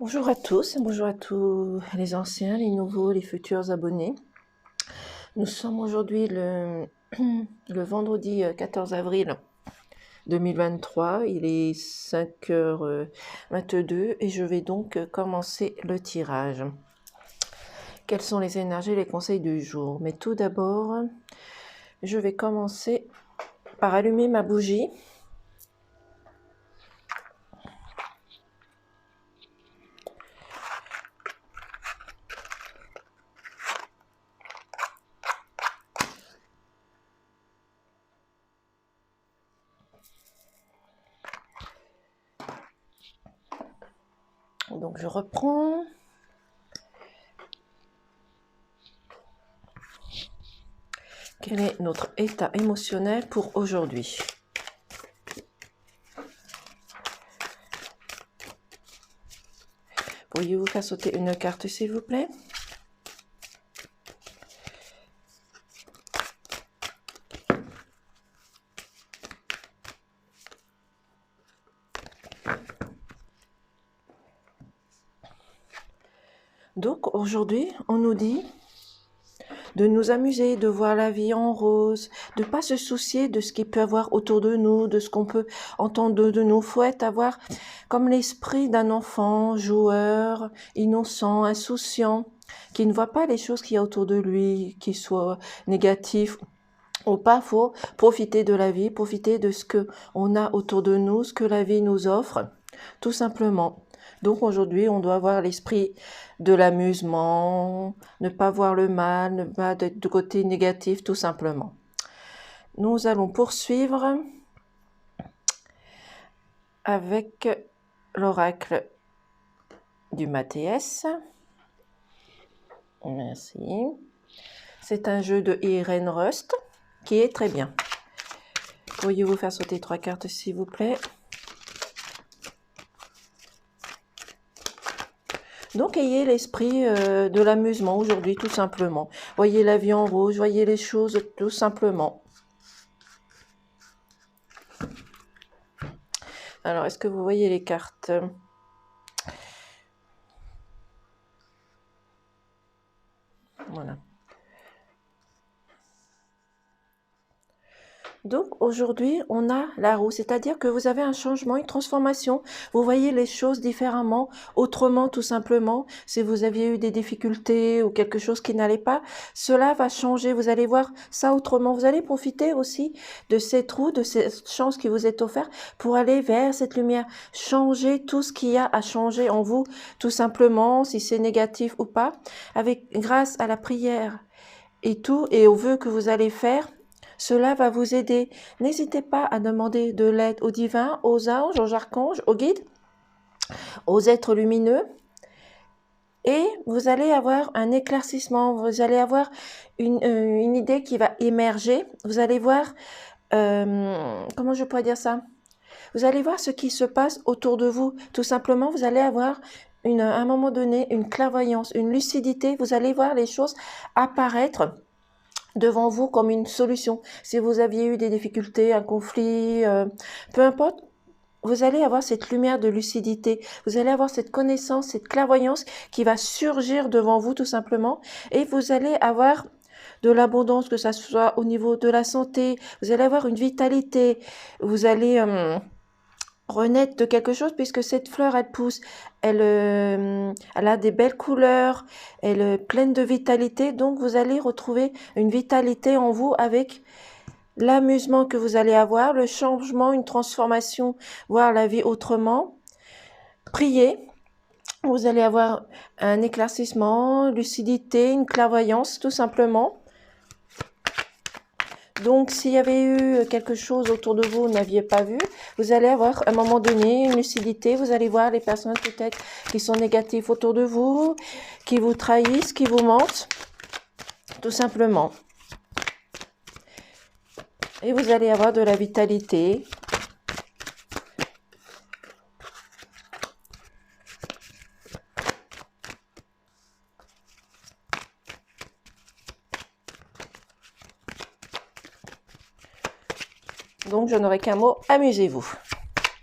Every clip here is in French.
Bonjour à tous, bonjour à tous les anciens, les nouveaux, les futurs abonnés. Nous sommes aujourd'hui le vendredi 14 avril 2023, il est 5h22 et je vais donc commencer le tirage. Quelles sont les énergies et les conseils du jour? Mais tout d'abord, je vais commencer par allumer ma bougie. Donc je reprends. Quel est notre état émotionnel pour aujourd'hui? Pourriez-vous faire sauter une carte, s'il vous plaît? Donc aujourd'hui, on nous dit de nous amuser, de voir la vie en rose, de pas se soucier de ce qu'il peut y avoir autour de nous, de ce qu'on peut entendre de nous. Faut avoir comme l'esprit d'un enfant, joueur, innocent, insouciant, qui ne voit pas les choses qu'il y a autour de lui, qui soient négatives ou pas. Faut profiter de la vie, profiter de ce que on a autour de nous, ce que la vie nous offre, tout simplement. Donc aujourd'hui, on doit avoir l'esprit de l'amusement, ne pas voir le mal, ne pas être du côté négatif, tout simplement. Nous allons poursuivre avec l'oracle du Mathias. Merci. C'est un jeu de Irene Rust qui est très bien. Pourriez-vous faire sauter 3 cartes, s'il vous plaît? Donc, ayez l'esprit de l'amusement aujourd'hui, tout simplement. Voyez la vie en rose, voyez les choses tout simplement. Alors, est-ce que vous voyez les cartes? Voilà. Donc aujourd'hui, on a la roue, c'est-à-dire que vous avez un changement, une transformation. Vous voyez les choses différemment, autrement tout simplement. Si vous aviez eu des difficultés ou quelque chose qui n'allait pas, cela va changer. Vous allez voir ça autrement. Vous allez profiter aussi de cette roue, de cette chance qui vous est offerte pour aller vers cette lumière. Changer tout ce qu'il y a à changer en vous, tout simplement, si c'est négatif ou pas, grâce à la prière et tout, et aux vœux que vous allez faire. Cela va vous aider. N'hésitez pas à demander de l'aide aux divins, aux anges, aux archanges, aux guides, aux êtres lumineux. Et vous allez avoir un éclaircissement, vous allez avoir une idée qui va émerger. Vous allez voir, comment je pourrais dire ça? Vous allez voir ce qui se passe autour de vous. Tout simplement, vous allez avoir à un moment donné une clairvoyance, une lucidité. Vous allez voir les choses apparaître devant vous comme une solution. Si vous aviez eu des difficultés, un conflit, peu importe, vous allez avoir cette lumière de lucidité, vous allez avoir cette connaissance, cette clairvoyance qui va surgir devant vous tout simplement, et vous allez avoir de l'abondance, que ça soit au niveau de la santé, vous allez avoir une vitalité, vous allez renaître de quelque chose, puisque cette fleur, elle pousse, elle a des belles couleurs, elle est pleine de vitalité, donc vous allez retrouver une vitalité en vous avec l'amusement que vous allez avoir, le changement, une transformation, voir la vie autrement. Priez, vous allez avoir un éclaircissement, lucidité, une clairvoyance, tout simplement. Donc, s'il y avait eu quelque chose autour de vous, vous n'aviez pas vu, vous allez avoir à un moment donné une lucidité. Vous allez voir les personnes peut-être qui sont négatives autour de vous, qui vous trahissent, qui vous mentent, tout simplement. Et vous allez avoir de la vitalité. Donc, je n'aurai qu'un mot, amusez-vous.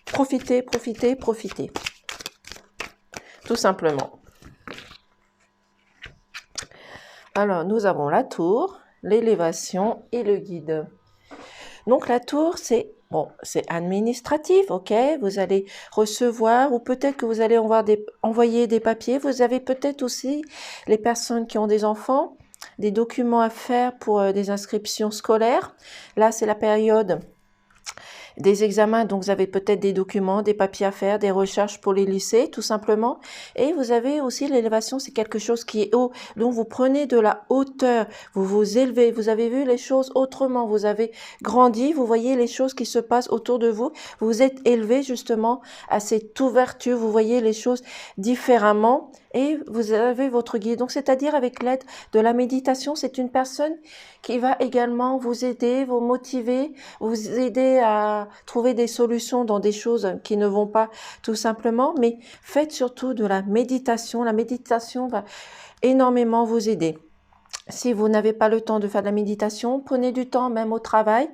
Profitez, profitez, profitez. tout simplement. Alors, nous avons la tour, l'élévation et le guide. Donc, la tour, c'est administratif, ok? Vous allez recevoir ou peut-être que vous allez envoyer des papiers. Vous avez peut-être aussi les personnes qui ont des enfants, des documents à faire pour des inscriptions scolaires. Là, c'est la période des examens, donc vous avez peut-être des documents, des papiers à faire, des recherches pour les lycées, tout simplement. Et vous avez aussi l'élévation, c'est quelque chose qui est haut, donc vous prenez de la hauteur, vous vous élevez, vous avez vu les choses autrement, vous avez grandi, vous voyez les choses qui se passent autour de vous, vous êtes élevé justement à cette ouverture, vous voyez les choses différemment et vous avez votre guide. Donc, c'est-à-dire avec l'aide de la méditation, c'est une personne qui va également vous aider, vous motiver, vous aider à trouver des solutions dans des choses qui ne vont pas tout simplement, mais faites surtout de la méditation. La méditation va énormément vous aider. Si vous n'avez pas le temps de faire de la méditation, prenez du temps même au travail,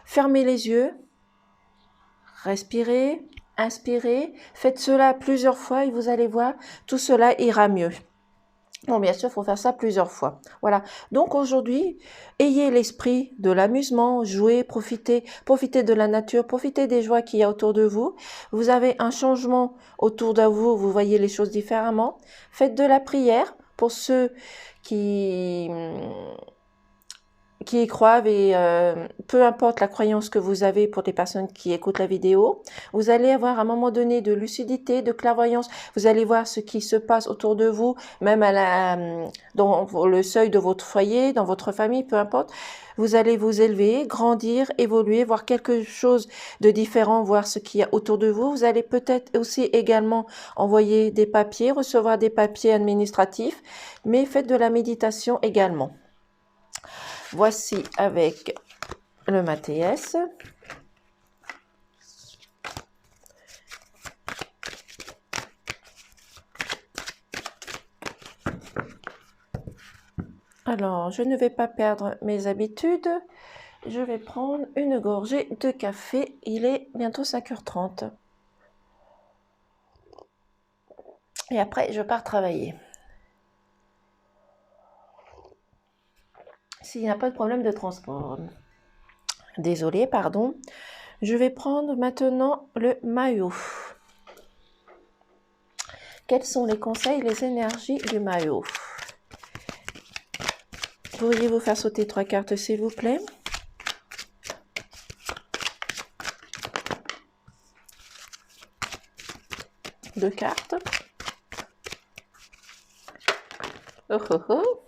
fermez les yeux, respirez, inspirez, faites cela plusieurs fois et vous allez voir, tout cela ira mieux. Bon, bien sûr, il faut faire ça plusieurs fois. Voilà. Donc aujourd'hui, ayez l'esprit de l'amusement, jouez, profitez de la nature, profitez des joies qu'il y a autour de vous. Vous avez un changement autour de vous, vous voyez les choses différemment. Faites de la prière pour ceux qui y croient et peu importe la croyance que vous avez pour les personnes qui écoutent la vidéo, vous allez avoir à un moment donné de lucidité, de clairvoyance, vous allez voir ce qui se passe autour de vous, même dans le seuil de votre foyer, dans votre famille, peu importe, vous allez vous élever, grandir, évoluer, voir quelque chose de différent, voir ce qu'il y a autour de vous. Vous allez peut-être aussi également envoyer des papiers, recevoir des papiers administratifs, mais faites de la méditation également. Voici avec le Mathias. Alors, je ne vais pas perdre mes habitudes. Je vais prendre une gorgée de café. Il est bientôt 5h30. Et après, je pars travailler. S'il n'y a pas de problème de transport. Désolée, pardon. Je vais prendre maintenant le maillot. Quels sont les conseils, les énergies du maillot? Pourriez-vous faire sauter 3 cartes, s'il vous plaît? Deux cartes. Oh oh oh.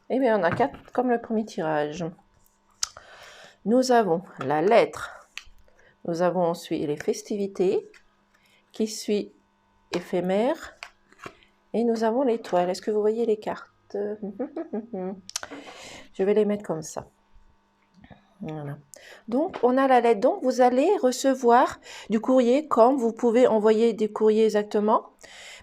Eh bien, on a 4 comme le premier tirage. Nous avons la lettre. Nous avons ensuite les festivités, qui suit éphémère. Et nous avons l'étoile. Est-ce que vous voyez les cartes? Je vais les mettre comme ça. Voilà. Donc, on a la lettre. Donc, vous allez recevoir du courrier comme vous pouvez envoyer des courriers exactement.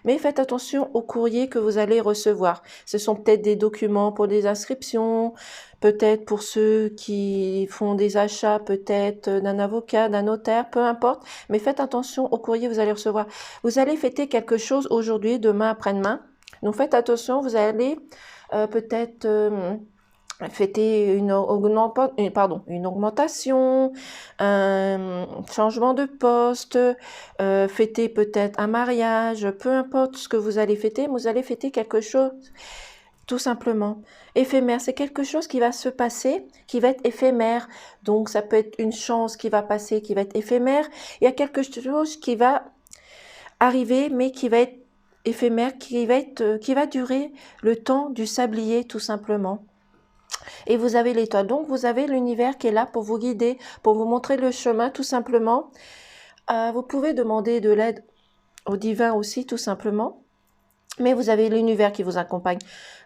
Mais faites attention aux courriers que vous allez recevoir. Ce sont peut-être des documents pour des inscriptions, peut-être pour ceux qui font des achats, peut-être d'un avocat, d'un notaire, peu importe. Mais faites attention aux courriers que vous allez recevoir. Vous allez fêter quelque chose aujourd'hui, demain, après-demain. Donc, faites attention, vous allez peut-être... fêter une augmentation, un changement de poste, fêter peut-être un mariage, peu importe ce que vous allez fêter, vous allez fêter quelque chose tout simplement. Éphémère, c'est quelque chose qui va se passer, qui va être éphémère. Donc ça peut être une chance qui va passer, qui va être éphémère. Il y a quelque chose qui va arriver, mais qui va être éphémère, qui va durer le temps du sablier tout simplement. Et vous avez l'étoile. Donc, vous avez l'univers qui est là pour vous guider, pour vous montrer le chemin, tout simplement. Vous pouvez demander de l'aide au divin aussi, tout simplement. Mais vous avez l'univers qui vous accompagne.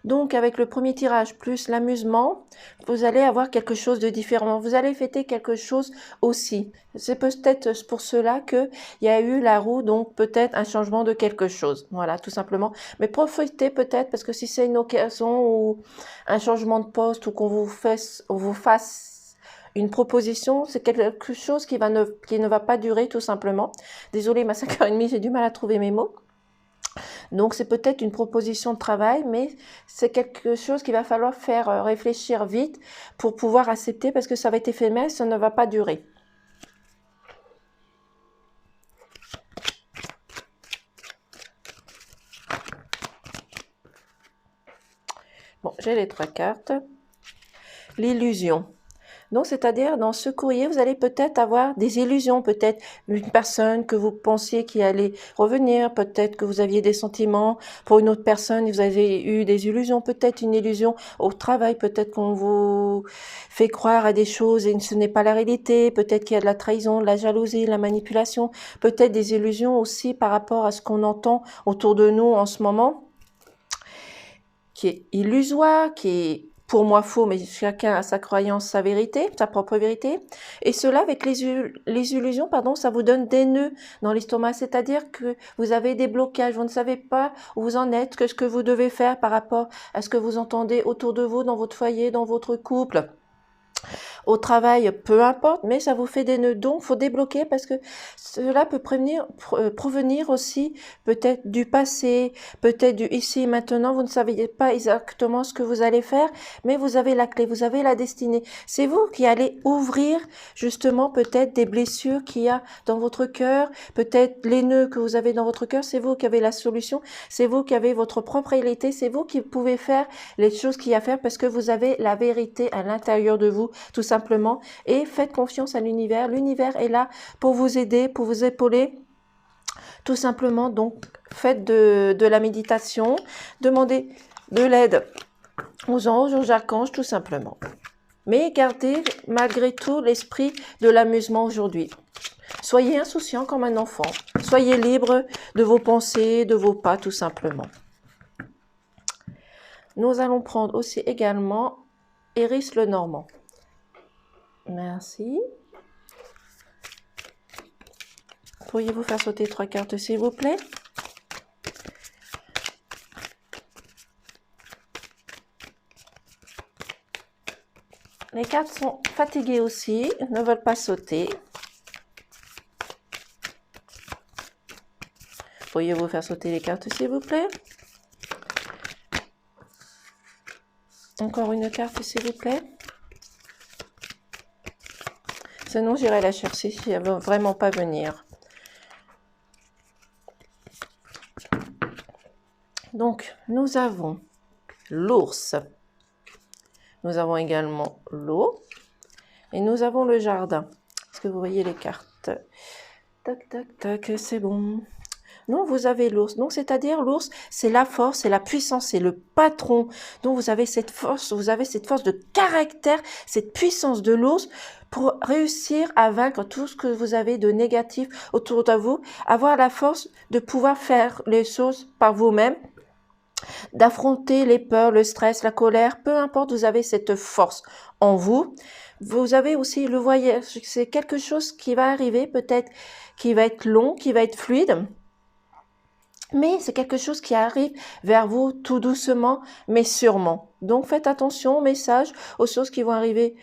Donc, avec le premier tirage plus l'amusement, vous allez avoir quelque chose de différent. Vous allez fêter quelque chose aussi. C'est peut-être pour cela qu'il y a eu la roue, donc peut-être un changement de quelque chose. Voilà, tout simplement. Mais profitez peut-être, parce que si c'est une occasion ou un changement de poste ou qu'on vous fasse une proposition, c'est quelque chose qui ne va pas durer, tout simplement. Désolée, ma 5h30, j'ai du mal à trouver mes mots. Donc, c'est peut-être une proposition de travail, mais c'est quelque chose qu'il va falloir faire réfléchir vite pour pouvoir accepter parce que ça va être éphémère, ça ne va pas durer. Bon, j'ai les 3 cartes. L'illusion. Donc, c'est-à-dire, dans ce courrier, vous allez peut-être avoir des illusions, peut-être une personne que vous pensiez qui allait revenir, peut-être que vous aviez des sentiments pour une autre personne, vous avez eu des illusions, peut-être une illusion au travail, peut-être qu'on vous fait croire à des choses et ce n'est pas la réalité, peut-être qu'il y a de la trahison, de la jalousie, de la manipulation, peut-être des illusions aussi par rapport à ce qu'on entend autour de nous en ce moment, qui est illusoire, qui est pour moi faux, mais chacun a sa croyance, sa vérité, sa propre vérité. Et cela, avec les illusions, pardon, ça vous donne des nœuds dans l'estomac, c'est-à-dire que vous avez des blocages, vous ne savez pas où vous en êtes, que ce que vous devez faire par rapport à ce que vous entendez autour de vous, dans votre foyer, dans votre couple. Au travail, peu importe, mais ça vous fait des nœuds. Donc, faut débloquer parce que cela peut provenir aussi peut-être du passé, peut-être du ici et maintenant. Vous ne savez pas exactement ce que vous allez faire, mais vous avez la clé, vous avez la destinée. C'est vous qui allez ouvrir justement peut-être des blessures qu'il y a dans votre cœur, peut-être les nœuds que vous avez dans votre cœur. C'est vous qui avez la solution, c'est vous qui avez votre propre réalité, c'est vous qui pouvez faire les choses qu'il y a à faire parce que vous avez la vérité à l'intérieur de vous, tout simplement, et faites confiance à l'univers. L'univers est là pour vous aider, pour vous épauler, tout simplement. Donc, faites de la méditation, demandez de l'aide aux anges, aux archanges, tout simplement. Mais gardez malgré tout l'esprit de l'amusement aujourd'hui. Soyez insouciant comme un enfant. Soyez libre de vos pensées, de vos pas, tout simplement. Nous allons prendre aussi également Eris le Normand. Merci. Pourriez-vous faire sauter 3 cartes, s'il vous plaît? Les cartes sont fatiguées aussi, ne veulent pas sauter. Pourriez-vous faire sauter les cartes, s'il vous plaît? Encore une carte, s'il vous plaît. Sinon, j'irai la chercher si elle ne veut vraiment pas venir. Donc, nous avons l'ours. Nous avons également l'eau. Et nous avons le jardin. Est-ce que vous voyez les cartes? Tac, tac, tac, c'est bon. Non, vous avez l'ours. Donc, c'est-à-dire l'ours, c'est la force, c'est la puissance, c'est le patron. Donc, vous avez cette force de caractère, cette puissance de l'ours pour réussir à vaincre tout ce que vous avez de négatif autour de vous, avoir la force de pouvoir faire les choses par vous-même, d'affronter les peurs, le stress, la colère, peu importe, vous avez cette force en vous. Vous avez aussi le voyage, c'est quelque chose qui va arriver, peut-être qui va être long, qui va être fluide, mais c'est quelque chose qui arrive vers vous tout doucement, mais sûrement. Donc faites attention aux messages, aux choses qui vont arriver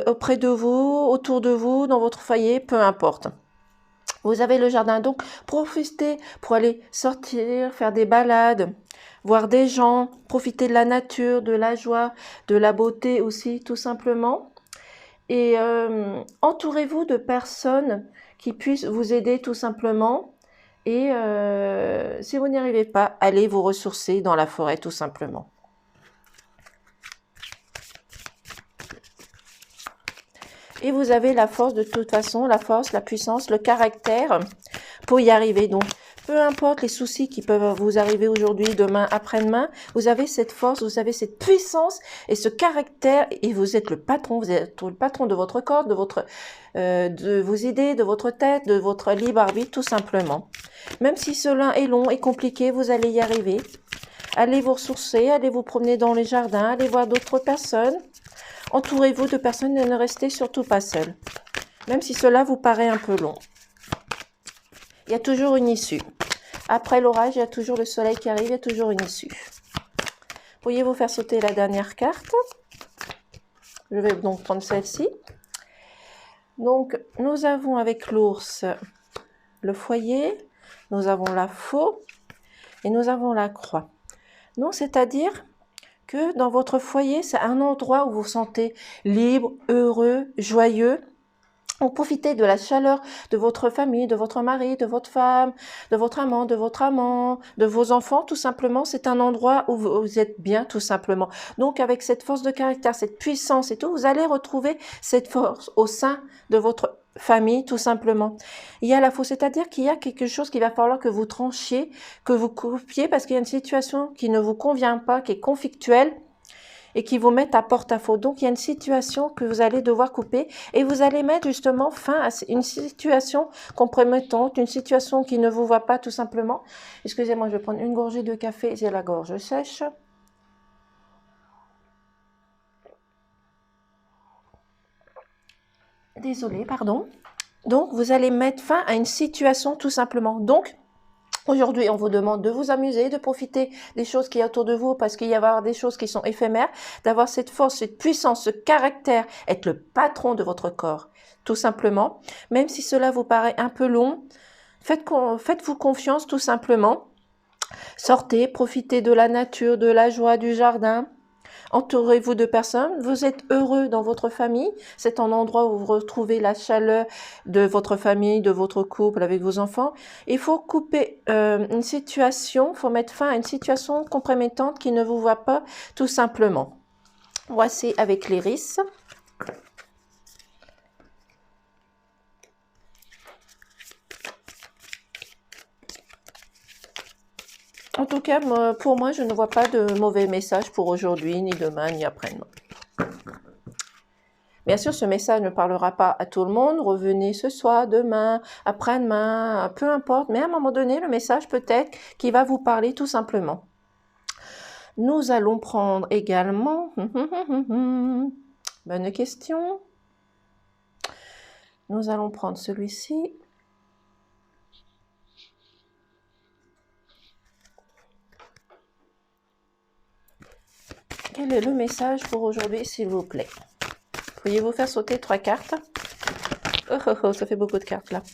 auprès de vous, autour de vous, dans votre foyer, peu importe. Vous avez le jardin, donc profitez pour aller sortir, faire des balades, voir des gens, profiter de la nature, de la joie, de la beauté aussi, tout simplement. Et entourez-vous de personnes qui puissent vous aider tout simplement. Et si vous n'y arrivez pas, allez vous ressourcer dans la forêt tout simplement. Et vous avez la force de toute façon, la force, la puissance, le caractère pour y arriver. Donc, peu importe les soucis qui peuvent vous arriver aujourd'hui, demain, après-demain, vous avez cette force, vous avez cette puissance et ce caractère et vous êtes le patron de votre corps, de vos idées, de votre tête, de votre libre arbitre, tout simplement. Même si cela est long et compliqué, vous allez y arriver. Allez vous ressourcer, allez vous promener dans les jardins, allez voir d'autres personnes. Entourez-vous de personnes et ne restez surtout pas seul. Même si cela vous paraît un peu long. Il y a toujours une issue. Après l'orage, il y a toujours le soleil qui arrive, il y a toujours une issue. Pourriez-vous faire sauter la dernière carte? Je vais donc prendre celle-ci. Donc, nous avons avec l'ours le foyer, nous avons la faux Et nous avons la croix. Donc, c'est-à-dire que dans votre foyer, c'est un endroit où vous vous sentez libre, heureux, joyeux. Donc, profitez de la chaleur de votre famille, de votre mari, de votre femme, de votre amant, de vos enfants. Tout simplement, c'est un endroit où vous êtes bien, tout simplement. Donc, avec cette force de caractère, cette puissance et tout, vous allez retrouver cette force au sein de votre famille, tout simplement. Il y a la faute, c'est-à-dire qu'il y a quelque chose qu'il va falloir que vous tranchiez, que vous coupiez, parce qu'il y a une situation qui ne vous convient pas, qui est conflictuelle, et qui vous mettent à porte-à-faux. Donc, il y a une situation que vous allez devoir couper et vous allez mettre justement fin à une situation compromettante, une situation qui ne vous va pas tout simplement. Excusez-moi, je vais prendre une gorgée de café, j'ai la gorge sèche. Désolée, pardon. Donc, vous allez mettre fin à une situation tout simplement. Donc, aujourd'hui, on vous demande de vous amuser, de profiter des choses qui y a autour de vous parce qu'il y avoir des choses qui sont éphémères, d'avoir cette force, cette puissance, ce caractère, être le patron de votre corps, tout simplement. Même si cela vous paraît un peu long, faites-vous confiance tout simplement. Sortez, profitez de la nature, de la joie, du jardin. Entourez-vous de personnes, vous êtes heureux dans votre famille, c'est un endroit où vous retrouvez la chaleur de votre famille, de votre couple avec vos enfants. Il faut couper une situation, il faut mettre fin à une situation compromettante qui ne vous va pas tout simplement. Voici avec l'iris. En tout cas, pour moi, je ne vois pas de mauvais message pour aujourd'hui, ni demain, ni après-demain. Bien sûr, ce message ne parlera pas à tout le monde. Revenez ce soir, demain, après-demain, peu importe. Mais à un moment donné, le message peut-être qui va vous parler tout simplement. Nous allons prendre également... Bonne question. Nous allons prendre celui-ci. Quel est le message pour aujourd'hui, s'il vous plaît? Pourriez-vous faire sauter 3 cartes? Oh, ça fait beaucoup de cartes là.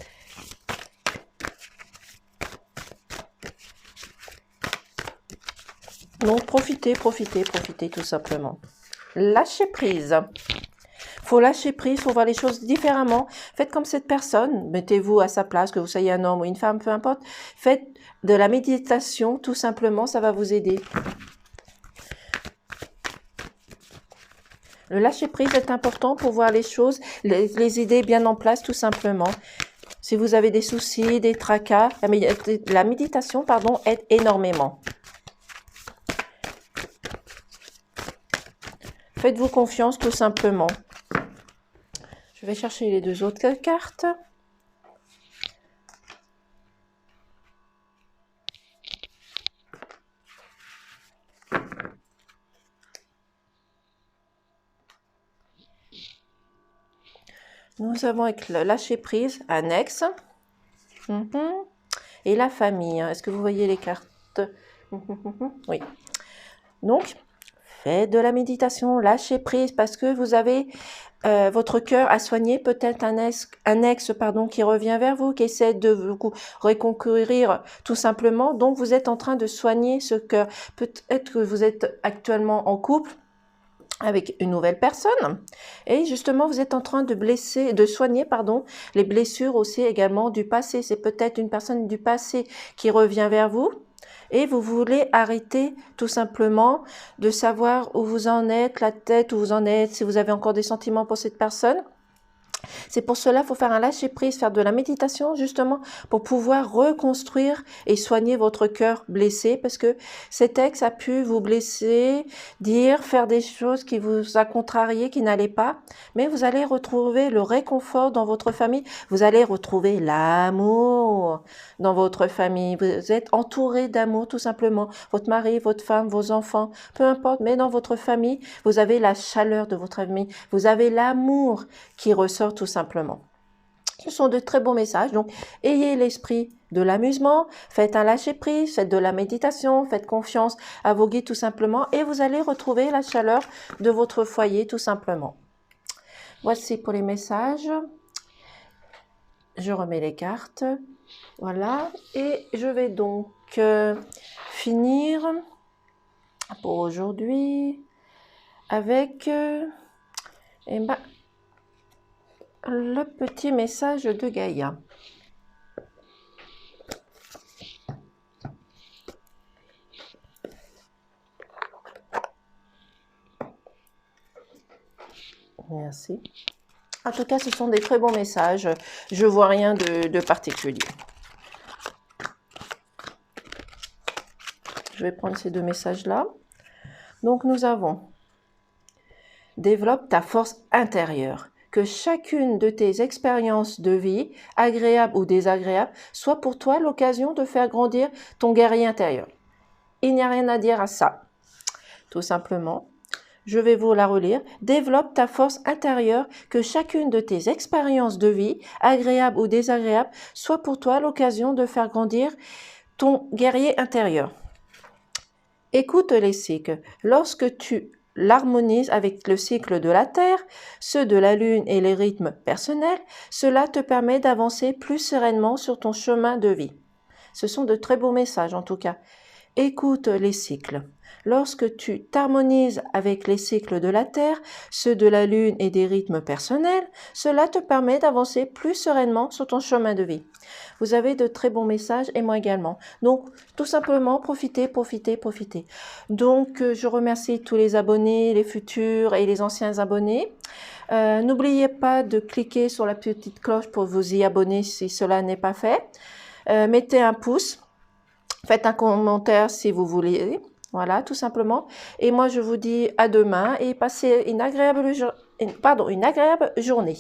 Donc profitez tout simplement. Lâchez prise. Faut lâcher prise, faut voir les choses différemment. Faites comme cette personne, mettez-vous à sa place, que vous soyez un homme ou une femme, peu importe. Faites de la méditation, tout simplement, ça va vous aider. Le lâcher prise est important pour voir les choses, les idées bien en place, tout simplement. Si vous avez des soucis, des tracas, la méditation, aide énormément. Faites-vous confiance, tout simplement. Je vais chercher les 2 autres cartes. Nous avons avec le lâcher prise, annexe. Et la famille. Est-ce que vous voyez les cartes? Oui. Donc, faites de la méditation, lâchez prise parce que vous avez votre cœur à soigner, peut-être un ex qui revient vers vous, qui essaie de vous reconquérir tout simplement. Donc, vous êtes en train de soigner ce cœur. Peut-être que vous êtes actuellement en couple avec une nouvelle personne et justement vous êtes en train de soigner les blessures aussi également du passé. C'est peut-être une personne du passé qui revient vers vous et vous voulez arrêter tout simplement de savoir où vous en êtes, la tête où vous en êtes, si vous avez encore des sentiments pour cette personne. C'est pour cela qu'il faut faire un lâcher-prise, faire de la méditation justement pour pouvoir reconstruire et soigner votre cœur blessé parce que cet ex a pu vous blesser, faire des choses qui vous a contrarié, qui n'allaient pas, mais vous allez retrouver le réconfort dans votre famille, vous allez retrouver l'amour dans votre famille, vous êtes entouré d'amour tout simplement, votre mari, votre femme, vos enfants, peu importe, mais dans votre famille, vous avez la chaleur de votre famille, vous avez l'amour qui ressort tout simplement. Ce sont de très bons messages, donc ayez l'esprit de l'amusement, faites un lâcher-prise, faites de la méditation, faites confiance à vos guides tout simplement et vous allez retrouver la chaleur de votre foyer tout simplement. Voici pour les messages. Je remets les cartes. Voilà, et je vais donc finir pour aujourd'hui avec eh ben, le petit message de Gaïa. Merci. En tout cas, ce sont des très bons messages. Je vois rien de particulier. Je vais prendre ces deux messages-là. Donc, nous avons « Développe ta force intérieure. Que chacune de tes expériences de vie, agréables ou désagréables, soit pour toi l'occasion de faire grandir ton guerrier intérieur. » Il n'y a rien à dire à ça. Tout simplement. Je vais vous la relire. Développe ta force intérieure, que chacune de tes expériences de vie, agréables ou désagréables, soit pour toi l'occasion de faire grandir ton guerrier intérieur. Écoute les cycles. Lorsque tu l'harmonises avec le cycle de la Terre, ceux de la Lune et les rythmes personnels, cela te permet d'avancer plus sereinement sur ton chemin de vie. Ce sont de très beaux messages en tout cas. Écoute les cycles. Lorsque tu t'harmonises avec les cycles de la Terre, ceux de la Lune et des rythmes personnels, cela te permet d'avancer plus sereinement sur ton chemin de vie. Vous avez de très bons messages et moi également. Donc, tout simplement, profitez. Donc, je remercie tous les abonnés, les futurs et les anciens abonnés. N'oubliez pas de cliquer sur la petite cloche pour vous y abonner si cela n'est pas fait. Mettez un pouce. Faites un commentaire si vous voulez. Voilà, tout simplement. Et moi, je vous dis à demain et passez une agréable journée.